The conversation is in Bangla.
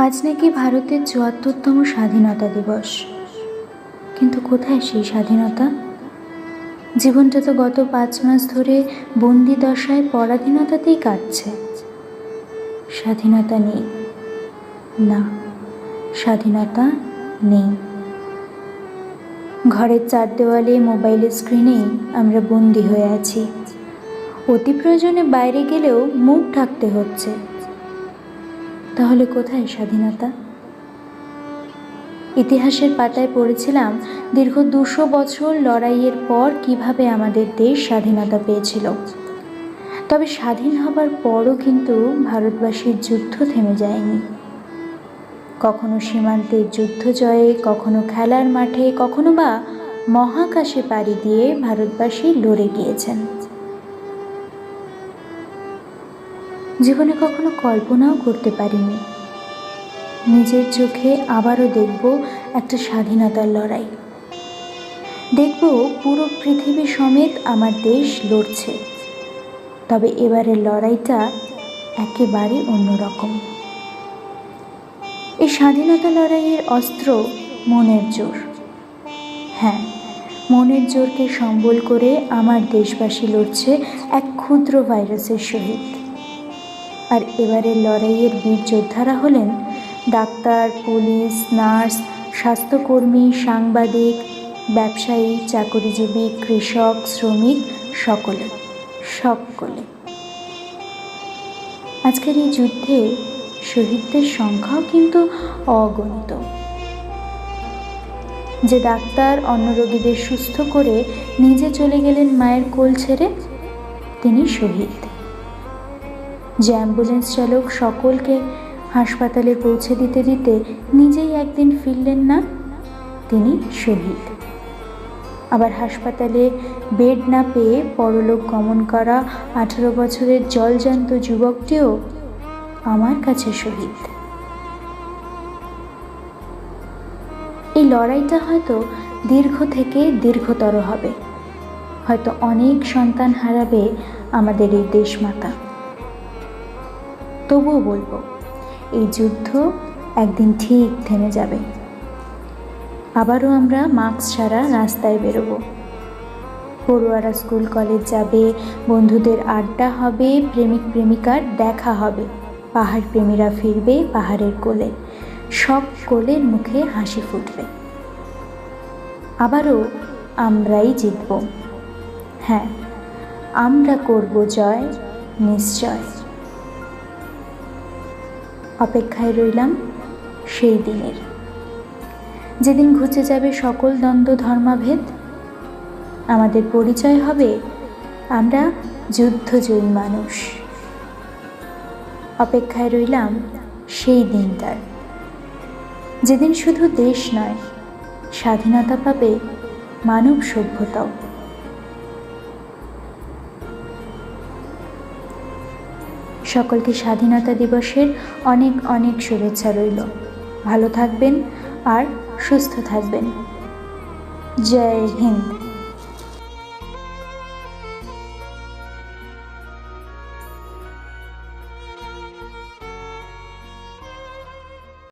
আজ নাকি ভারতের ৭৪তম স্বাধীনতা দিবস। কিন্তু কোথায় সেই স্বাধীনতা? জীবনটা তো গত ৫ মাস ধরে বন্দি দশায় পরাধীনতাতেই কাটছে। স্বাধীনতা নেই, না, স্বাধীনতা নেই। ঘরের ৪ দেওয়ালে, মোবাইলের স্ক্রিনেই আমরা বন্দি হয়ে আছি। অতি প্রয়োজনে বাইরে গেলেও মুখ ঢাকতে হচ্ছে। তাহলে কোথায় স্বাধীনতা? ইতিহাসের পাতায় পড়েছিলাম দীর্ঘ ২০০ বছর লড়াইয়ের পর কিভাবে আমাদের দেশ স্বাধীনতা পেয়েছিল। তবে স্বাধীন হবার পরও কিন্তু ভারতবাসীর যুদ্ধ থেমে যায়নি। কখনো সীমান্তের যুদ্ধ জয়ে, কখনো খেলার মাঠে, কখনো বা মহাকাশে পাড়ি দিয়ে ভারতবাসী লড়ে গিয়েছেন। জীবনে কখনো কল্পনাও করতে পারিনি নিজের চোখে আবারও দেখব একটা স্বাধীনতার লড়াই। দেখব পুরো পৃথিবী সমেত আমার দেশ লড়ছে। তবে এবারের লড়াইটা একেবারে অন্যরকম। এই স্বাধীনতা লড়াইয়ের অস্ত্র মনের জোর। হ্যাঁ, মনের জোরকে সম্বল করে আমার দেশবাসী লড়ছে এক ক্ষুদ্র ভাইরাসের সহিত। আর এবারের লড়াইয়ের বীর যোদ্ধারা হলেন ডাক্তার, পুলিশ, নার্স, স্বাস্থ্যকর্মী, সাংবাদিক, ব্যবসায়ী, চাকরিজীবী, কৃষক, শ্রমিক, সকলে। আজকের এই যুদ্ধে শহীদদের সংখ্যাও কিন্তু অগণিত। যে ডাক্তার অন্য রোগীদের সুস্থ করে নিজে চলে গেলেন মায়ের কোল ছেড়ে, তিনি শহীদ। যে অ্যাম্বুলেন্স চালক সকলকে হাসপাতালে পৌঁছে দিতে দিতে নিজেই একদিন ফিরলেন না, তিনি শহীদ। আবার হাসপাতালে বেড না পেয়ে পরলোক গমন করা 18 বছরের জলজান্ত যুবকটিও আমার কাছে শহীদ। এই লড়াইটা হয়তো দীর্ঘ থেকে দীর্ঘতর হবে। হয়তো অনেক সন্তান হারাবে আমাদের এই দেশমাতা। তবুও বলবো, এই যুদ্ধ একদিন ঠিক থেমে যাবে। আবারও আমরা মাস্ক ছাড়া রাস্তায় বেরোবো। পড়ুয়ারা স্কুল কলেজ যাবে, বন্ধুদের আড্ডা হবে, প্রেমিক প্রেমিকার দেখা হবে, পাহাড় প্রেমীরা ফিরবে পাহাড়ের কোলে, সব কোলের মুখে হাসি ফুটবে। আবারও আমরাই জিতব। হ্যাঁ, আমরা করব জয়, নিশ্চয়। অপেক্ষায় রইলাম সেই দিনের, যেদিন ঘুচে যাবে সকল দ্বন্দ্ব ধর্মাভেদ। আমাদের পরিচয় হবে আমরা যুদ্ধজয়ী মানুষ। অপেক্ষায় রইলাম সেই দিনটার, যেদিন শুধু দেশ নয়, স্বাধীনতা পাবে মানব সভ্যতাও। সকলকে স্বাধীনতা দিবসের অনেক অনেক শুভেচ্ছা রইল। ভালো থাকবেন আর সুস্থ থাকবেন। জয় হিন্দ।